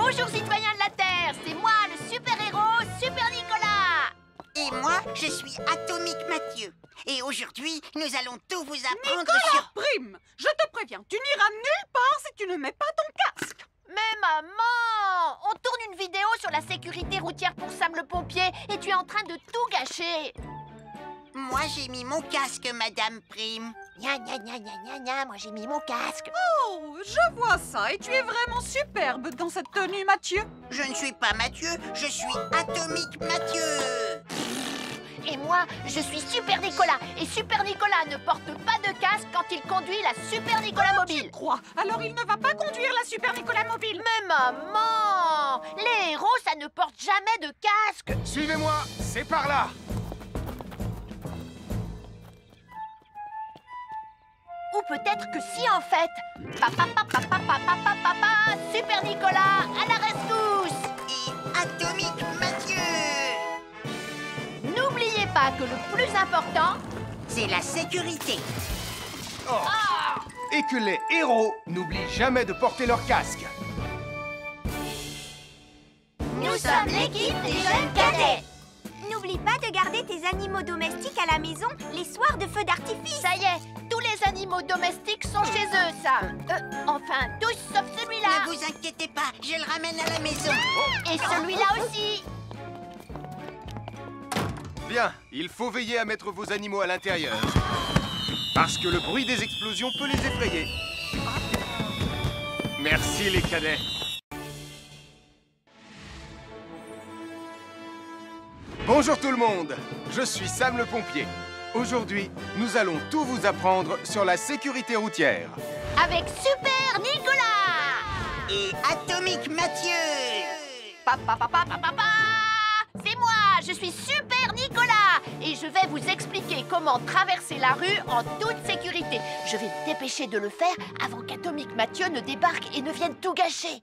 Bonjour citoyens de la Terre, c'est moi le super-héros Super Nicolas. Et moi, je suis Atomique Mathieu. Et aujourd'hui, nous allons tout vous apprendre Nicolas Prime, je te préviens, tu n'iras nulle part si tu ne mets pas ton casque. Mais maman, on tourne une vidéo sur la sécurité routière pour Sam le pompier et tu es en train de tout gâcher. Moi, j'ai mis mon casque, Madame Prime. Gna gna gna gna gna gna, moi j'ai mis mon casque. Oh, je vois ça et tu es vraiment superbe dans cette tenue, Mathieu. Je ne suis pas Mathieu, je suis Atomique Mathieu. Et moi, je suis Super Nicolas. Et Super Nicolas ne porte pas de casque quand il conduit la Super Nicolas Mobile. Tu crois? Alors il ne va pas conduire la Super Nicolas Mobile. Mais maman, les héros, ça ne porte jamais de casque. Suivez-moi, c'est par là. Ou peut-être que si en fait. Papa, papa, papa, papa, papa, Super Nicolas, à la rescousse. Et Atomique Mathieu. N'oubliez pas que le plus important, c'est la sécurité. Oh. Et que les héros n'oublient jamais de porter leur casque. Nous sommes l'équipe des jeunes cadets. N'oublie pas de garder tes animaux domestiques à la maison les soirs de feu d'artifice. Ça y est, tous les animaux domestiques sont chez eux, Sam. Enfin, tous sauf celui-là. Ne vous inquiétez pas, je le ramène à la maison. Et celui-là aussi. Bien, il faut veiller à mettre vos animaux à l'intérieur. Parce que le bruit des explosions peut les effrayer. Merci les cadets. Bonjour tout le monde, je suis Sam le pompier. Aujourd'hui, nous allons tout vous apprendre sur la sécurité routière. Avec Super Nicolas. Et Atomique Mathieu. Papa, papa, papa, papa. C'est moi, je suis Super Nicolas. Et je vais vous expliquer comment traverser la rue en toute sécurité. Je vais me dépêcher de le faire avant qu'Atomique Mathieu ne débarque et ne vienne tout gâcher.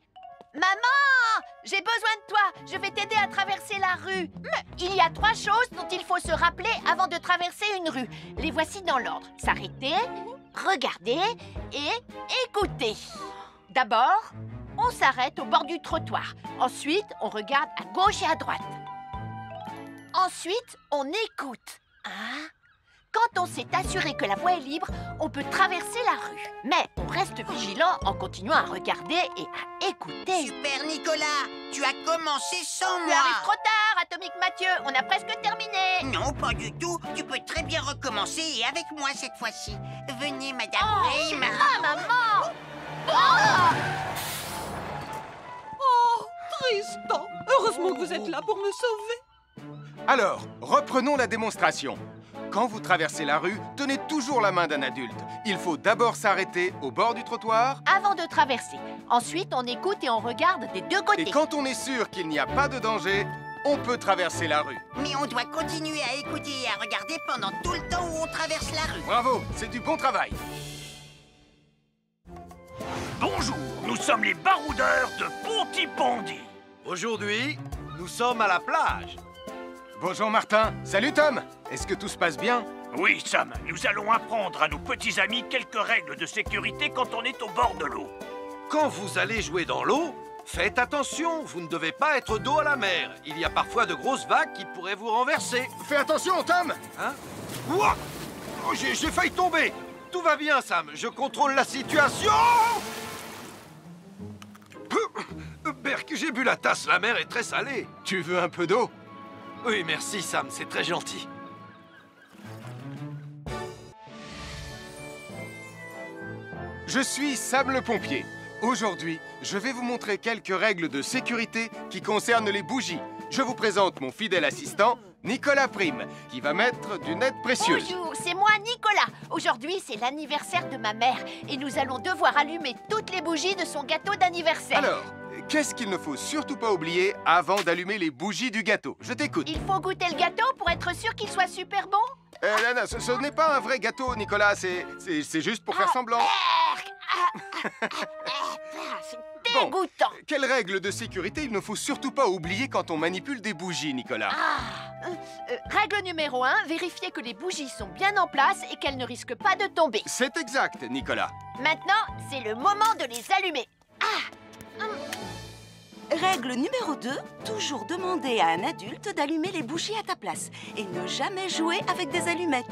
Maman, j'ai besoin de toi. Je vais t'aider à traverser la rue. Mais il y a 3 choses dont il faut se rappeler avant de traverser une rue. Les voici dans l'ordre. S'arrêter, regarder et écouter. D'abord, on s'arrête au bord du trottoir. Ensuite, on regarde à gauche et à droite. Ensuite, on écoute. Hein? Quand on s'est assuré que la voie est libre, on peut traverser la rue. Mais on reste vigilant en continuant à regarder et à écouter. Super Nicolas, tu as commencé sans moi. Tu arrives trop tard, Atomique Mathieu. On a presque terminé. Non, pas du tout. Tu peux très bien recommencer et avec moi cette fois-ci. Venez, Madame Prime. Ah, maman. Oh! Oh, Tristan. Heureusement que vous êtes là pour me sauver. Alors, reprenons la démonstration. Quand vous traversez la rue, tenez toujours la main d'un adulte. Il faut d'abord s'arrêter au bord du trottoir. Avant de traverser. Ensuite, on écoute et on regarde des deux côtés. Et quand on est sûr qu'il n'y a pas de danger, on peut traverser la rue. Mais on doit continuer à écouter et à regarder pendant tout le temps où on traverse la rue. Bravo, c'est du bon travail. Bonjour, nous sommes les baroudeurs de Pontypandy. Aujourd'hui, nous sommes à la plage. Bonjour Martin. Salut Tom. Est-ce que tout se passe bien? Oui, Sam, nous allons apprendre à nos petits amis quelques règles de sécurité quand on est au bord de l'eau. Quand vous allez jouer dans l'eau, faites attention, vous ne devez pas être dos à la mer. Il y a parfois de grosses vagues qui pourraient vous renverser. Fais attention, Tom. Hein? Ouah! Oh, j'ai failli tomber. Tout va bien, Sam, je contrôle la situation. Berk, j'ai bu la tasse, la mer est très salée. Tu veux un peu d'eau? Oui, merci Sam, c'est très gentil. Je suis Sam le pompier. Aujourd'hui, je vais vous montrer quelques règles de sécurité qui concernent les bougies. Je vous présente mon fidèle assistant, Nicolas Prime, qui va mettre d'une aide précieuse. Bonjour, c'est moi Nicolas. Aujourd'hui, c'est l'anniversaire de ma mère et nous allons devoir allumer toutes les bougies de son gâteau d'anniversaire. Alors, qu'est-ce qu'il ne faut surtout pas oublier avant d'allumer les bougies du gâteau? Je t'écoute. Il faut goûter le gâteau pour être sûr qu'il soit super bon? Non, ce n'est pas un vrai gâteau, Nicolas. C'est juste pour faire semblant. C'est dégoûtant. Bon, quelles règles de sécurité il ne faut surtout pas oublier quand on manipule des bougies, Nicolas? Règle numéro 1, vérifier que les bougies sont bien en place et qu'elles ne risquent pas de tomber. C'est exact, Nicolas. Maintenant, c'est le moment de les allumer. Règle numéro 2, toujours demander à un adulte d'allumer les bougies à ta place et ne jamais jouer avec des allumettes.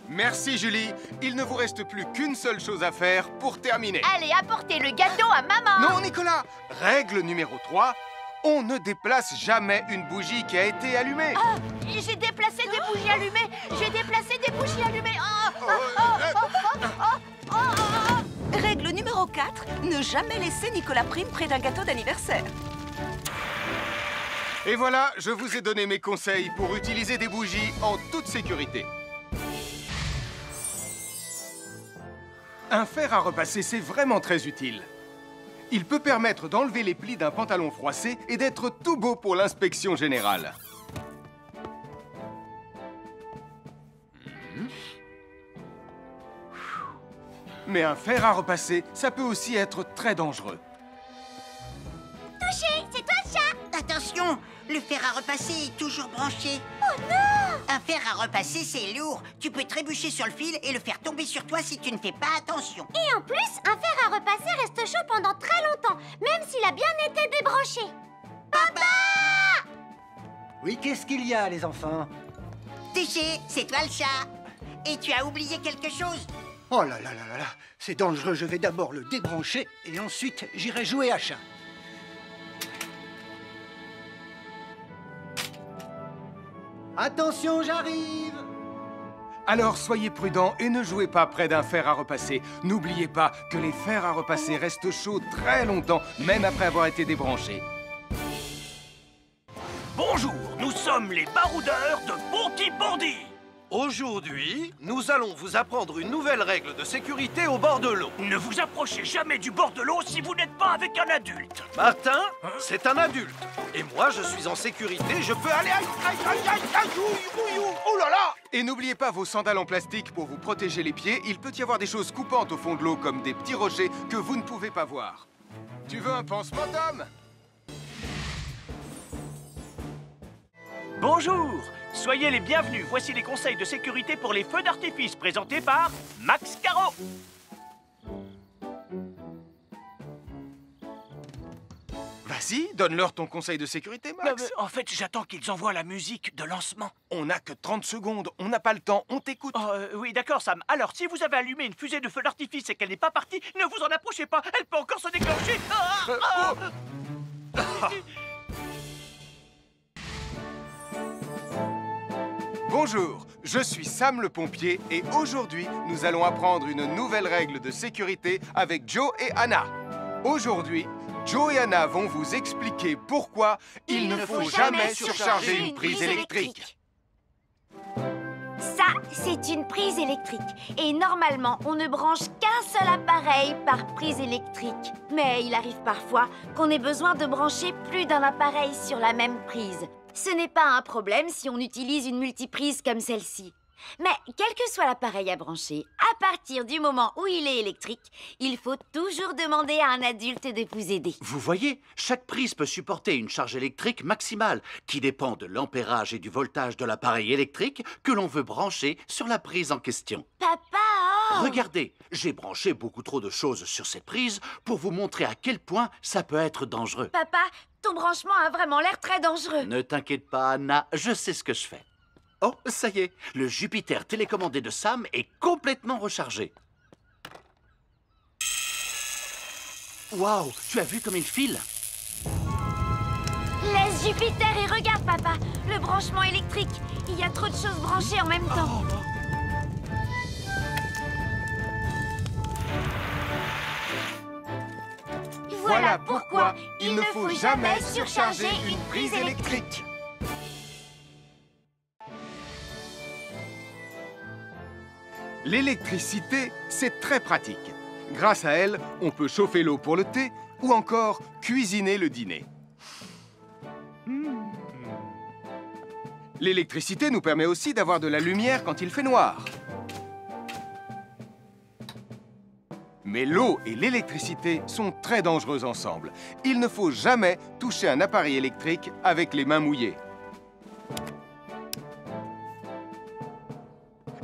Merci Julie. Il ne vous reste plus qu'une seule chose à faire pour terminer. Allez, apportez le gâteau à maman. Non, Nicolas. Règle numéro 3. On ne déplace jamais une bougie qui a été allumée. Ah, j'ai déplacé des bougies allumées. J'ai déplacé des bougies allumées. Règle numéro 4, ne jamais laisser Nicolas Prime près d'un gâteau d'anniversaire. Et voilà, je vous ai donné mes conseils pour utiliser des bougies en toute sécurité. Un fer à repasser, c'est vraiment très utile. Il peut permettre d'enlever les plis d'un pantalon froissé et d'être tout beau pour l'inspection générale. Mais un fer à repasser, ça peut aussi être très dangereux. Touché, c'est toi le chat. Attention, le fer à repasser est toujours branché. Oh non! Un fer à repasser, c'est lourd. Tu peux trébucher sur le fil et le faire tomber sur toi si tu ne fais pas attention. Et en plus, un fer à repasser reste chaud pendant très longtemps, même s'il a bien été débranché. Papa! Oui, qu'est-ce qu'il y a, les enfants? Touché, c'est toi le chat. Et tu as oublié quelque chose? Oh là là là là là, c'est dangereux, je vais d'abord le débrancher et ensuite j'irai jouer à chat. Attention, j'arrive! Alors soyez prudents et ne jouez pas près d'un fer à repasser. N'oubliez pas que les fers à repasser restent chauds très longtemps, même après avoir été débranchés. Bonjour, nous sommes les baroudeurs de Bonty-Bondy. Aujourd'hui, nous allons vous apprendre une nouvelle règle de sécurité au bord de l'eau. Ne vous approchez jamais du bord de l'eau si vous n'êtes pas avec un adulte. Martin, c'est un adulte. Et moi, je suis en sécurité, je peux aller... Aïe, aïe, aïe, aïe, aïe, ouh, ouh, ouh, oh là là! Et n'oubliez pas vos sandales en plastique pour vous protéger les pieds. Il peut y avoir des choses coupantes au fond de l'eau, comme des petits rochers que vous ne pouvez pas voir. Tu veux un pansement, Tom? Bonjour, soyez les bienvenus. Voici les conseils de sécurité pour les feux d'artifice présentés par Max Caro. Vas-y, donne-leur ton conseil de sécurité, Max. En fait, j'attends qu'ils envoient la musique de lancement. On n'a que 30 secondes, on n'a pas le temps, on t'écoute. Oui, d'accord, Sam. Alors, si vous avez allumé une fusée de feu d'artifice et qu'elle n'est pas partie, ne vous en approchez pas. Elle peut encore se déclencher. Bonjour, je suis Sam le pompier et aujourd'hui, nous allons apprendre une nouvelle règle de sécurité avec Joe et Anna. Aujourd'hui, Joe et Anna vont vous expliquer pourquoi il ne faut jamais surcharger une prise électrique. Ça, c'est une prise électrique. Et normalement, on ne branche qu'un seul appareil par prise électrique. Mais il arrive parfois qu'on ait besoin de brancher plus d'un appareil sur la même prise. Ce n'est pas un problème si on utilise une multiprise comme celle-ci. Mais quel que soit l'appareil à brancher, à partir du moment où il est électrique, il faut toujours demander à un adulte de vous aider. Vous voyez, chaque prise peut supporter une charge électrique maximale qui dépend de l'ampérage et du voltage de l'appareil électrique que l'on veut brancher sur la prise en question. Papa! Regardez, j'ai branché beaucoup trop de choses sur cette prise pour vous montrer à quel point ça peut être dangereux. Papa, ton branchement a vraiment l'air très dangereux. Ne t'inquiète pas, Anna, je sais ce que je fais. Oh, ça y est, le Jupiter télécommandé de Sam est complètement rechargé. Waouh, tu as vu comme il file? Laisse Jupiter et regarde, papa. Le branchement électrique. Il y a trop de choses branchées en même temps. Voilà pourquoi il ne faut jamais surcharger une prise électrique. L'électricité, c'est très pratique. Grâce à elle, on peut chauffer l'eau pour le thé ou encore cuisiner le dîner. L'électricité nous permet aussi d'avoir de la lumière quand il fait noir. Mais l'eau et l'électricité sont très dangereuses ensemble. Il ne faut jamais toucher un appareil électrique avec les mains mouillées.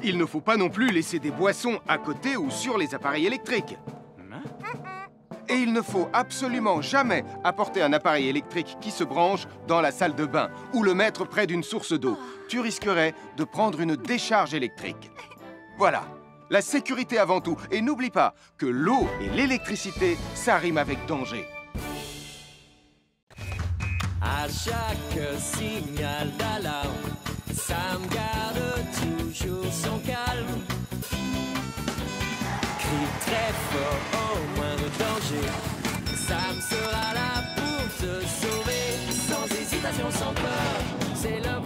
Il ne faut pas non plus laisser des boissons à côté ou sur les appareils électriques. Et il ne faut absolument jamais apporter un appareil électrique qui se branche dans la salle de bain ou le mettre près d'une source d'eau. Tu risquerais de prendre une décharge électrique. Voilà, la sécurité avant tout. Et n'oublie pas que l'eau et l'électricité, ça rime avec danger. À chaque signal d'alarme, Sam garde toujours son calme. Crie très fort au moindre danger, Sam sera là pour te sauver. Sans hésitation, sans peur, c'est le